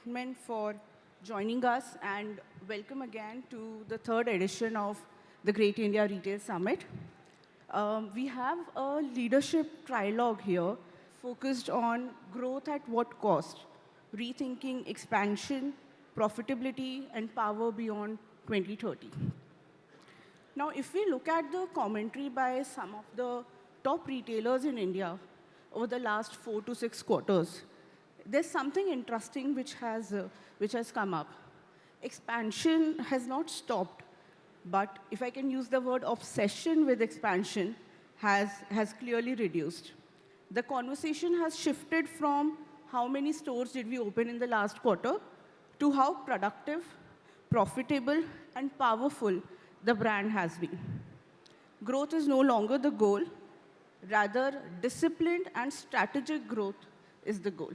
gentlemen, for joining us, and welcome again to the third edition of the Great India Retail Summit. We have a leadership trialogue here focused on growth at what cost, rethinking expansion, profitability, and power beyond 2030. Now, if we look at the commentary by some of the top retailers in India over the last 4 to 6 quarters, there's something interesting which has come up. Expansion has not stopped, but if I can use the word obsession with expansion, has clearly reduced. The conversation has shifted from how many stores did we open in the last quarter to how productive, profitable, and powerful the brand has been. Growth is no longer the goal, rather disciplined and strategic growth is the goal.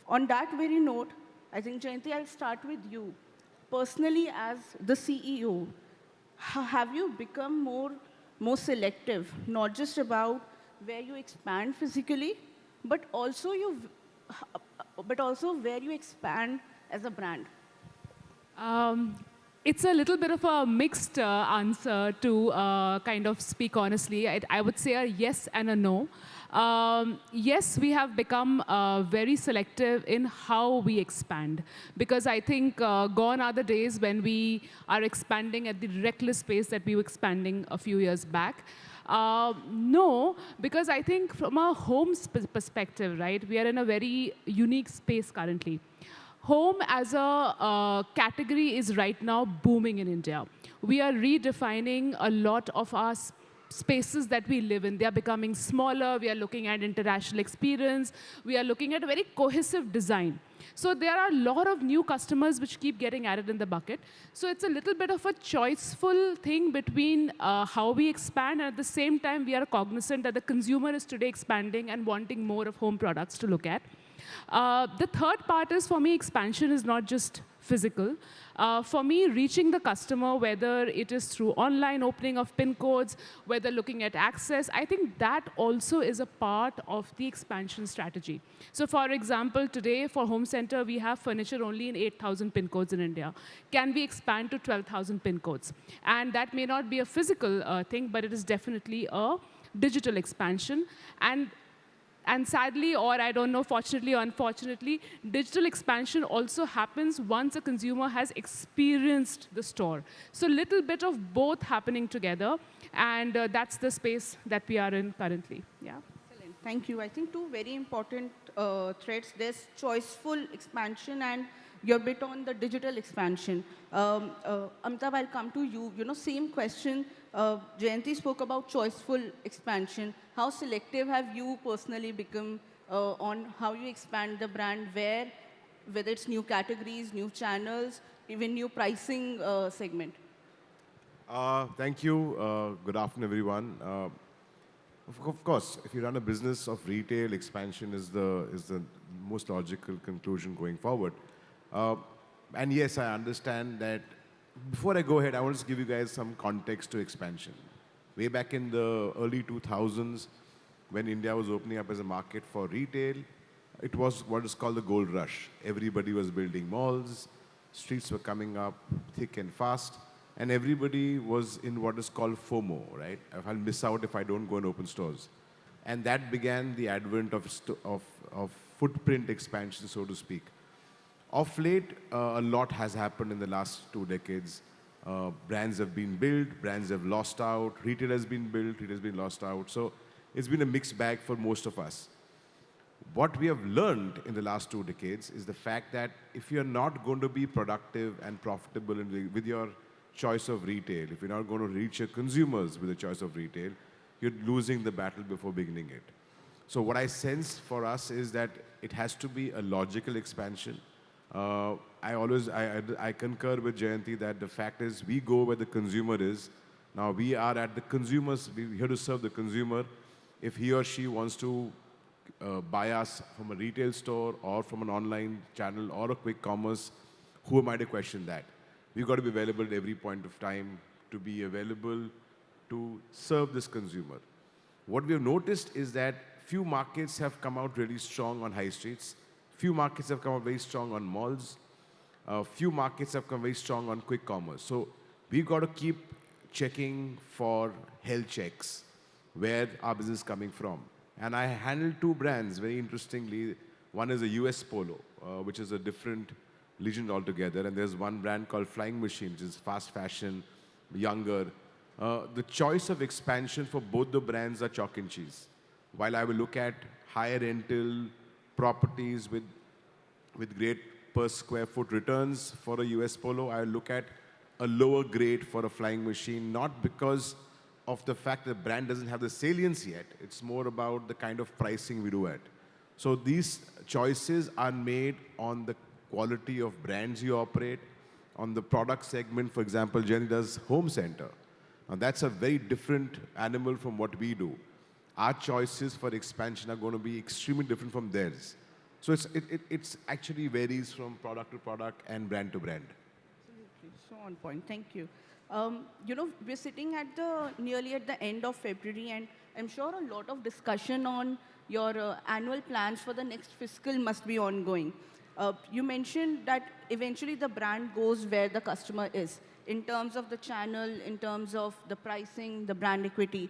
On that very note, I think, Jayanti, I'll start with you. Personally, as the CEO, have you become more selective, not just about where you expand physically, but also where you expand as a brand? It's a little bit of a mixed answer to kind of speak honestly. I would say a yes and a no. Yes, we have become very selective in how we expand, because I think gone are the days when we are expanding at the reckless pace that we were expanding a few years back. No, because I think from a home perspective, right, we are in a very unique space currently. Home as a category is right now booming in India. We are redefining a lot of our spaces that we live in. They are becoming smaller. We are looking at international experience. We are looking at a very cohesive design. So there are a lot of new customers which keep getting added in the bucket. So it's a little bit of a choiceful thing between how we expand, and at the same time, we are cognizant that the consumer is today expanding and wanting more of home products to look at. The third part is, for me, expansion is not just physical. For me, reaching the customer, whether it is through online opening of PIN codes, whether looking at access, I think that also is a part of the expansion strategy. So for example, today for Homecentre, we have furniture only in 8,000 PIN codes in India. Can we expand to 12,000 PIN codes? And that may not be a physical thing, but it is definitely a digital expansion. And sadly, or I don't know, fortunately or unfortunately, digital expansion also happens once a consumer has experienced the store. So a little bit of both happening together, and that's the space that we are in currently. Yeah. Excellent. Thank you. I think two very important threads. There's choiceful expansion and your bit on the digital expansion. Amitabh, I'll come to you. Same question. Jayanti spoke about choiceful expansion. How selective have you personally become on how you expand the brand, whether it's new categories, new channels, even new pricing segment? Thank you. Good afternoon, everyone. Of course, if you run a business of retail, expansion is the most logical conclusion going forward. And yes, I understand that. Before I go ahead, I want to give you guys some context to expansion. Way back in the early 2000s, when India was opening up as a market for retail, it was what is called the gold rush. Everybody was building malls, streets were coming up thick and fast, and everybody was in what is called FOMO, right? I'll miss out if I don't go and open stores. And that began the advent of footprint expansion, so to speak. Of late, a lot has happened in the last 2 decades. Brands have been built, brands have lost out, retail has been built, retail has been lost out. So it's been a mixed bag for most of us. What we have learned in the last 2 decades is the fact that if you're not going to be productive and profitable with your choice of retail, if you're not going to reach your consumers with a choice of retail, you're losing the battle before beginning it. So what I sense for us is that it has to be a logical expansion. I concur with Jayanti that the fact is we go where the consumer is. Now we are at the consumers, we're here to serve the consumer. If he or she wants to buy us from a retail store or from an online channel or a quick commerce, who am I to question that? We've got to be available at every point of time to be available to serve this consumer. What we have noticed is that few markets have come out really strong on high streets. Few markets have come out very strong on malls. Few markets have come very strong on quick commerce. So we've got to keep checking for health checks, where our business is coming from. And I handle two brands very interestingly. One is a US Polo, which is a different legion altogether. And there's one brand called Flying Machine, which is fast fashion, younger. The choice of expansion for both the brands are chalk and cheese. While I will look at higher rental properties with great per square foot returns for a US Polo, I will look at a lower grade for a Flying Machine, not because of the fact that the brand doesn't have the salience yet. It's more about the kind of pricing we do at. So these choices are made on the quality of brands you operate, on the product segment. For example, Jenny does Homecentre. Now that's a very different animal from what we do. Our choices for expansion are going to be extremely different from theirs. So it's actually varies from product to product and brand to brand. Absolutely. So on point. Thank you. We're sitting at nearly at the end of February, and I'm sure a lot of discussion on your annual plans for the next fiscal must be ongoing. You mentioned that eventually the brand goes where the customer is, in terms of the channel, in terms of the pricing, the brand equity.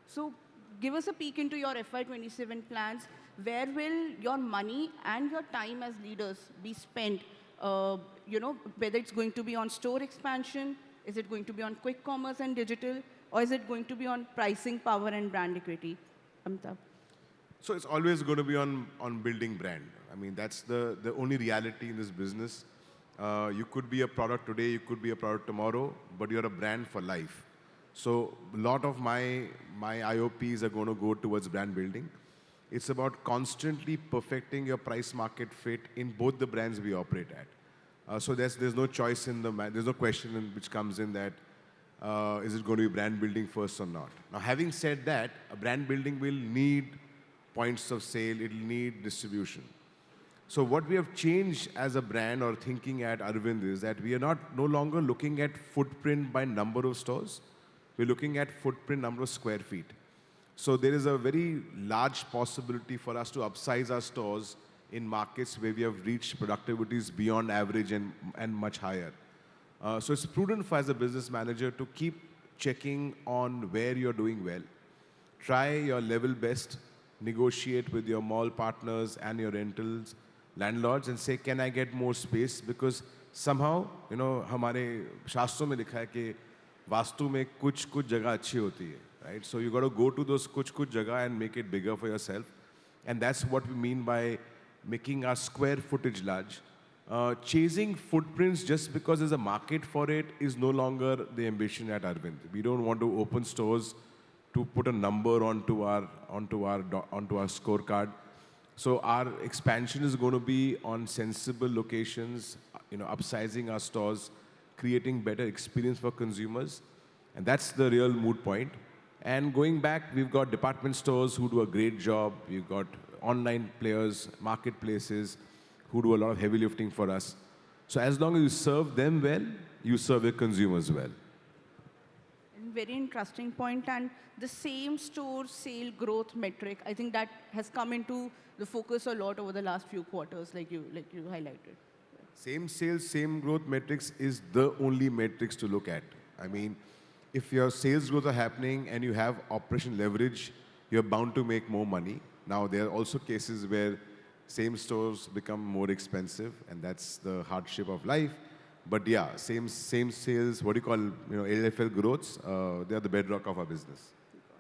So give us a peek into your FY27 plans. Where will your money and your time as leaders be spent? Whether it's going to be on store expansion, is it going to be on quick commerce and digital, or is it going to be on pricing, power, and brand equity? Amitabh. So it's always going to be on building brand. I mean, that's the only reality in this business. You could be a product today, you could be a product tomorrow, but you're a brand for life. So a lot of my IOPs are going to go towards brand building. It's about constantly perfecting your price market fit in both the brands we operate at. So there's no choice there's no question which comes in that is it going to be brand building first or not. Now, having said that, a brand building will need points of sale, it will need distribution. So what we have changed as a brand or thinking at Arvind is that we are no longer looking at footprint by number of stores. We're looking at footprint number of square feet. So there is a very large possibility for us to upsize our stores in markets where we have reached productivities beyond average and much higher. So it's prudent for as a business manager to keep checking on where you're doing well. Try your level best, negotiate with your mall partners and your rentals landlords and say, can I get more space? Because somehow, हमारे शास्त्रों में लिखा है कि वास्तु में कुछ जगह अच्छी होती है. Right? So you got to go to those kuch jagah and make it bigger for yourself. And that's what we mean by making our square footage large. Chasing footprints just because there's a market for it is no longer the ambition at Arvind. We don't want to open stores to put a number onto our scorecard. So our expansion is going to be on sensible locations, upsizing our stores, creating better experience for consumers. And that's the real mood point. And going back, we've got department stores who do a great job. We've got online players, marketplaces who do a lot of heavy lifting for us. So as long as you serve them well, you serve your consumers well. Very interesting point. And the same store sale growth metric, I think that has come into the focus a lot over the last few quarters, like you highlighted. Same sales, same growth metrics is the only metrics to look at. I mean, if your sales growth are happening and you have operation leverage, you're bound to make more money. Now, there are also cases where same stores become more expensive, and that's the hardship of life. But yeah, same sales, what do you call, LFL growths, they are the bedrock of our business.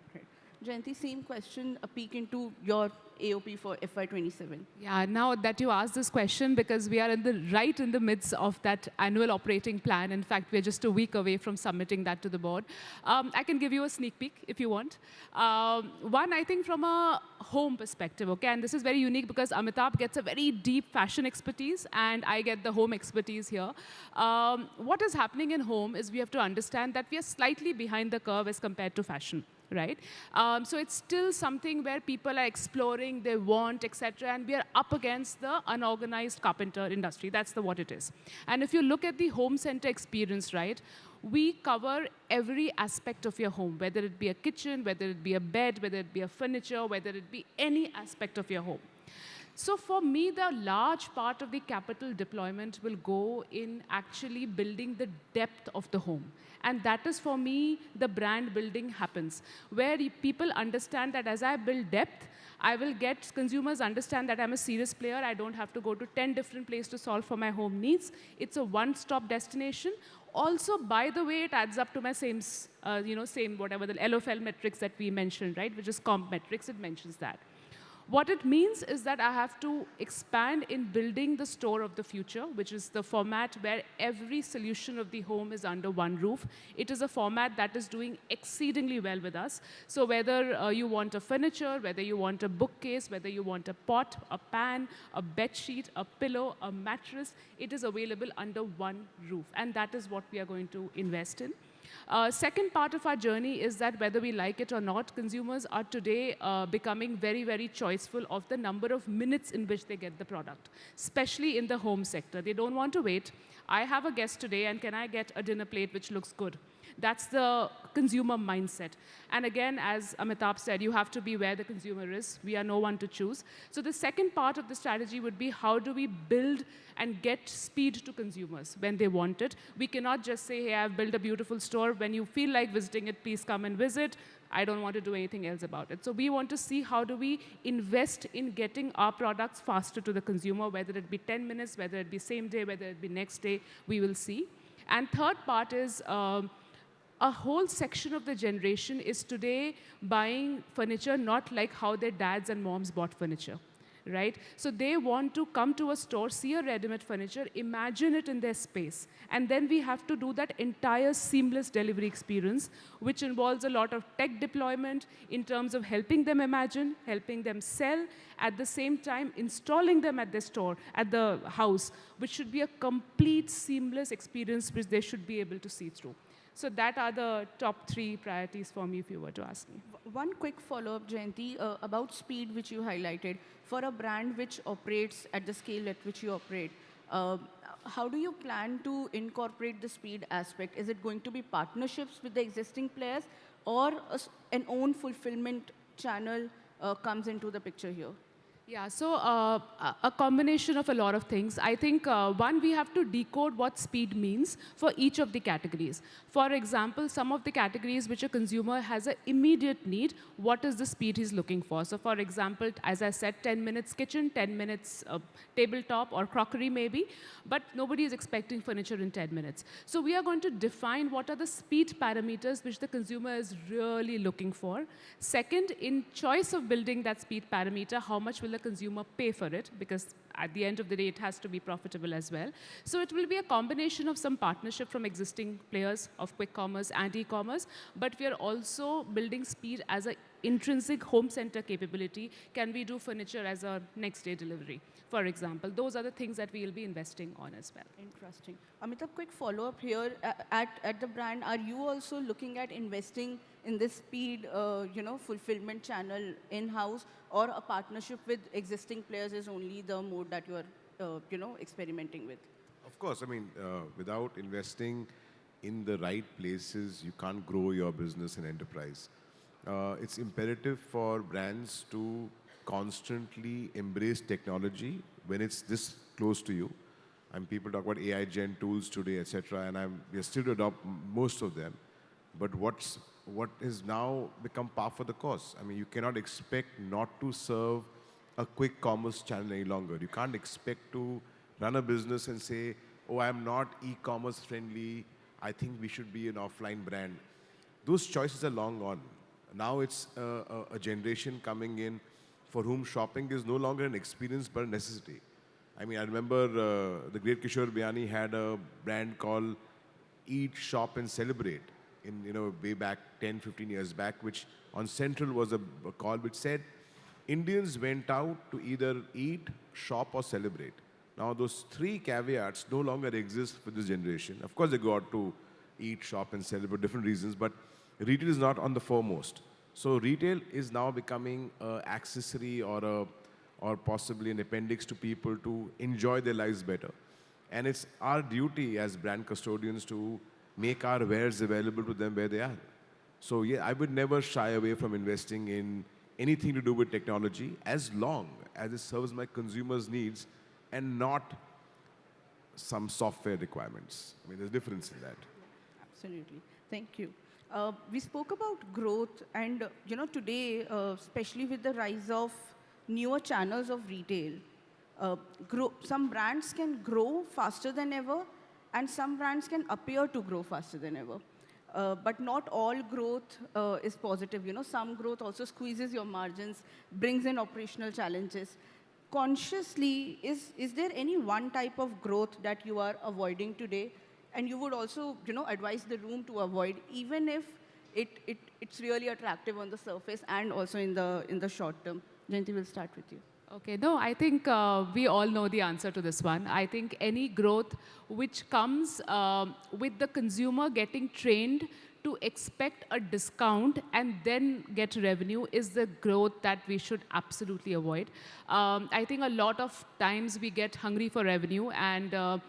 Okay. Jayanti, same question, a peek into your AOP for FY27. Yeah, now that you asked this question, because we are right in the midst of that annual operating plan. In fact, we're just a week away from submitting that to the board. I can give you a sneak peek if you want. One, I think from a home perspective, okay, and this is very unique because Amitabh gets a very deep fashion expertise and I get the home expertise here. What is happening in home is we have to understand that we are slightly behind the curve as compared to fashion. Right? So it's still something where people are exploring, they want, etc. And we are up against the unorganized carpenter industry. That's what it is. And if you look at the Homecentre experience, right, we cover every aspect of your home, whether it be a kitchen, whether it be a bed, whether it be a furniture, whether it be any aspect of your home. So for me, the large part of the capital deployment will go in actually building the depth of the home. And that is, for me, the brand building happens, where people understand that as I build depth, I will get consumers understand that I'm a serious player. I don't have to go to 10 different places to solve for my home needs. It's a one-stop destination. Also, by the way, it adds up to my same, same whatever the LFL metrics that we mentioned, right, which is comp metrics. It mentions that. What it means is that I have to expand in building the store of the future, which is the format where every solution of the home is under one roof. It is a format that is doing exceedingly well with us. So whether you want a furniture, whether you want a bookcase, whether you want a pot, a pan, a bed sheet, a pillow, a mattress, it is available under one roof. And that is what we are going to invest in. Second part of our journey is that whether we like it or not, consumers are today becoming very, very choiceful of the number of minutes in which they get the product, especially in the home sector. They don't want to wait. I have a guest today, and can I get a dinner plate which looks good? That's the consumer mindset. And again, as Amitabh said, you have to be where the consumer is. We are no one to choose. So the second part of the strategy would be, how do we build and get speed to consumers when they want it? We cannot just say, hey, I've built a beautiful store. When you feel like visiting it, please come and visit. I don't want to do anything else about it. So we want to see how do we invest in getting our products faster to the consumer, whether it be 10 minutes, whether it be same day, whether it be next day, we will see. And third part is, a whole section of the generation is today buying furniture not like how their dads and moms bought furniture, right? So they want to come to a store, see a ready-made furniture, imagine it in their space. And then we have to do that entire seamless delivery experience, which involves a lot of tech deployment in terms of helping them imagine, helping them sell, at the same time installing them at their store, at the house, which should be a complete seamless experience which they should be able to see through. So that are the top 3 priorities for me, if you were to ask me. One quick follow-up, Jayanti, about speed, which you highlighted. For a brand which operates at the scale at which you operate, how do you plan to incorporate the speed aspect? Is it going to be partnerships with the existing players, or an own fulfillment channel comes into the picture here? Yeah, so a combination of a lot of things. I think, one, we have to decode what speed means for each of the categories. For example, some of the categories which a consumer has an immediate need, what is the speed he's looking for? So for example, as I said, 10 minutes kitchen, 10 minutes tabletop or crockery maybe, but nobody is expecting furniture in 10 minutes. So we are going to define what are the speed parameters which the consumer is really looking for. Second, in choice of building that speed parameter, how much will the consumer pay for it? Because at the end of the day, it has to be profitable as well. So it will be a combination of some partnership from existing players of quick commerce and e-commerce, but we are also building speed as an intrinsic home center capability. Can we do furniture as a next day delivery, for example? Those are the things that we will be investing on as well. Interesting. Amitabh, quick follow-up here. At the brand, are you also looking at investing in this speed, fulfillment channel in-house, or a partnership with existing players is only the mode that you are, experimenting with? Of course, I mean, without investing in the right places, you can't grow your business and enterprise. It's imperative for brands to constantly embrace technology when it's this close to you. And people talk about AI gen tools today, etc. And we are still to adopt most of them. But what is now become par for the course? I mean, you cannot expect not to serve a quick commerce channel any longer. You can't expect to run a business and say, oh, I'm not e-commerce friendly. I think we should be an offline brand. Those choices are long gone. Now it's a generation coming in for whom shopping is no longer an experience but a necessity. I mean, I remember the great Kishore Biani had a brand called Eat, Shop and Celebrate in, way back 10, 15 years back, which on Central was a call which said Indians went out to either eat, shop or celebrate. Now those 3 caveats no longer exist for this generation. Of course they go out to eat, shop and celebrate, different reasons, but retail is not on the foremost. So retail is now becoming an accessory or possibly an appendix to people to enjoy their lives better. And it's our duty as brand custodians to make our wares available to them where they are. So yeah, I would never shy away from investing in anything to do with technology as long as it serves my consumers' needs and not some software requirements. I mean, there's a difference in that. Absolutely. Thank you. We spoke about growth, and today, especially with the rise of newer channels of retail, some brands can grow faster than ever, and some brands can appear to grow faster than ever. But not all growth is positive. Some growth also squeezes your margins, brings in operational challenges. Consciously, is there any one type of growth that you are avoiding today, and you would also advise the room to avoid, even if it's really attractive on the surface and also in the short term? Jayanti, we'll start with you. Okay, no, I think we all know the answer to this one. I think any growth which comes with the consumer getting trained to expect a discount and then get revenue is the growth that we should absolutely avoid. I think a lot of times we get hungry for revenue and are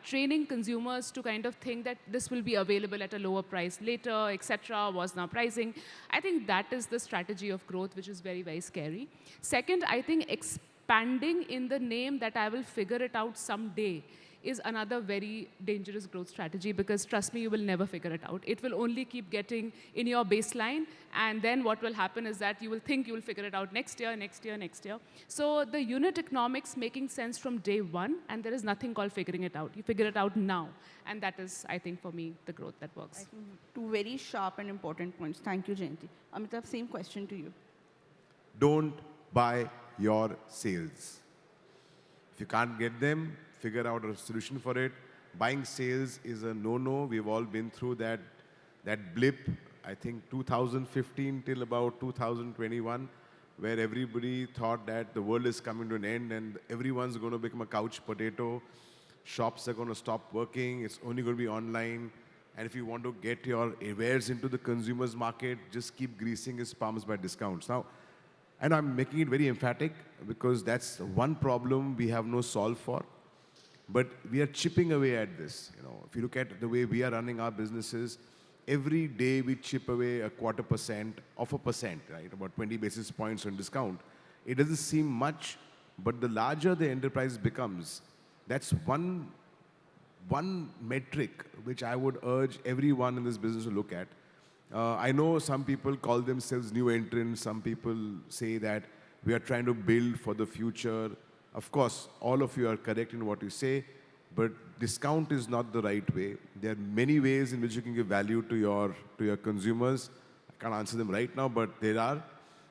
training consumers to kind of think that this will be available at a lower price later, etc., was now pricing. I think that is the strategy of growth, which is very, very scary. Second, I think expanding in the name that I will figure it out someday is another very dangerous growth strategy, because trust me, you will never figure it out. It will only keep getting in your baseline, and then what will happen is that you will think you will figure it out next year, next year, next year. So the unit economics making sense from day one, and there is nothing called figuring it out. You figure it out now, and that is, I think, for me, the growth that works. I think two very sharp and important points. Thank you, Jayanti. Amitabh, same question to you. Don't buy your sales. If you can't get them, figure out a solution for it. Buying sales is a no-no. We've all been through that blip, I think 2015 till about 2021, where everybody thought that the world is coming to an end and everyone's going to become a couch potato. Shops are going to stop working. It's only going to be online. And if you want to get your wares into the consumer's market, just keep greasing his palms by discounts. Now, and I'm making it very emphatic because that's one problem we have no solve for. But we are chipping away at this. If you look at the way we are running our businesses, every day we chip away 0.25% of a percent, right? About 20 basis points on discount. It doesn't seem much, but the larger the enterprise becomes, that's one metric which I would urge everyone in this business to look at. I know some people call themselves new entrants. Some people say that we are trying to build for the future. Of course, all of you are correct in what you say, but discount is not the right way. There are many ways in which you can give value to your consumers. I can't answer them right now, but there are.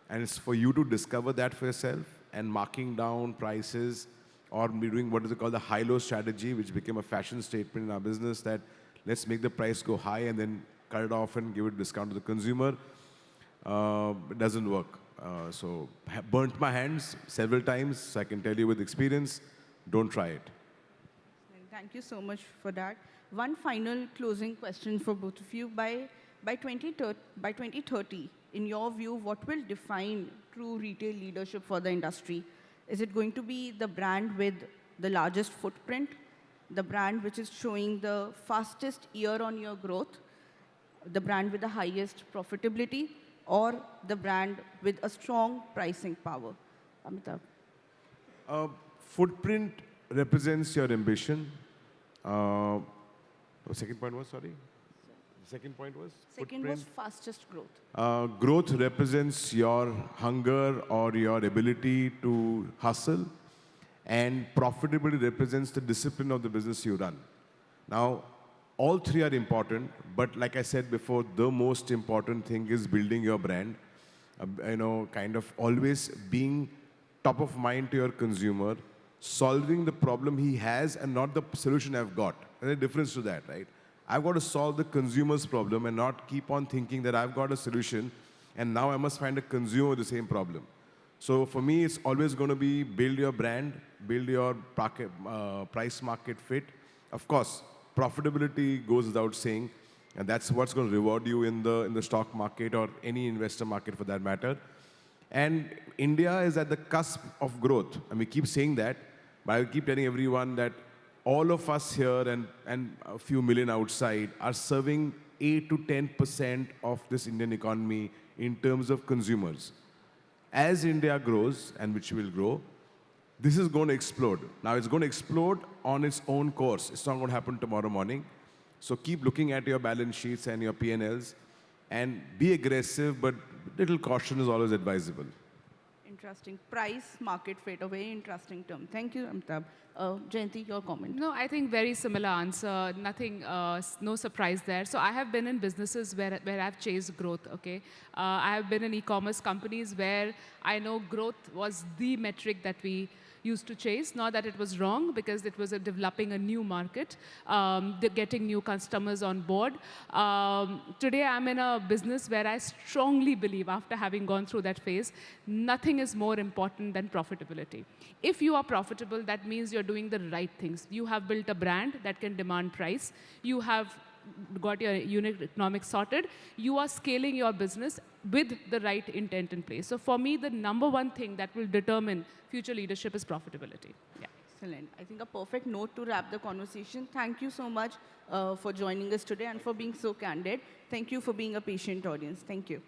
And it's for you to discover that for yourself, and marking down prices or doing what is called the high-low strategy, which became a fashion statement in our business, that let's make the price go high and then cut it off and give it a discount to the consumer. It doesn't work. So burnt my hands several times, so I can tell you with experience, don't try it. Thank you so much for that. One final closing question for both of you. By 2030, in your view, what will define true retail leadership for the industry? Is it going to be the brand with the largest footprint, the brand which is showing the fastest year-on-year growth, the brand with the highest profitability, or the brand with a strong pricing power? Amitabh. Footprint represents your ambition. The second point was, sorry? The second point was? Second was fastest growth. Growth represents your hunger or your ability to hustle. And profitability represents the discipline of the business you run. Now, all three are important, but like I said before, the most important thing is building your brand. Kind of always being top of mind to your consumer, solving the problem he has and not the solution I've got. There's a difference to that, right? I've got to solve the consumer's problem and not keep on thinking that I've got a solution and now I must find a consumer with the same problem. So for me, it's always going to be build your brand, build your price market fit. Of course, profitability goes without saying, and that's what's going to reward you in the stock market or any investor market for that matter. And India is at the cusp of growth, and we keep saying that, but I keep telling everyone that all of us here and a few million outside are serving 8 to 10% of this Indian economy in terms of consumers. as India grows, and which will grow, this is going to explode. Now, it's going to explode on its own course. It's not going to happen tomorrow morning. So keep looking at your balance sheets and your P&Ls and be aggressive, but little caution is always advisable. Interesting. Price, market fit, a very interesting term. Thank you, Amitabh. Jayanti, your comment. No, I think very similar answer. Nothing, no surprise there. So I have been in businesses where I've chased growth, okay? I have been in e-commerce companies where I know growth was the metric that we used to chase. Not that it was wrong, because it was developing a new market, getting new customers on board. Today, I'm in a business where I strongly believe, after having gone through that phase, nothing is more important than profitability. If you are profitable, that means you're doing the right things. You have built a brand that can demand price. You have got your unit economics sorted. You are scaling your business with the right intent in place. So for me, the number one thing that will determine future leadership is profitability. Yeah. Excellent. I think a perfect note to wrap the conversation. Thank you so much for joining us today and for being so candid. Thank you for being a patient audience. Thank you.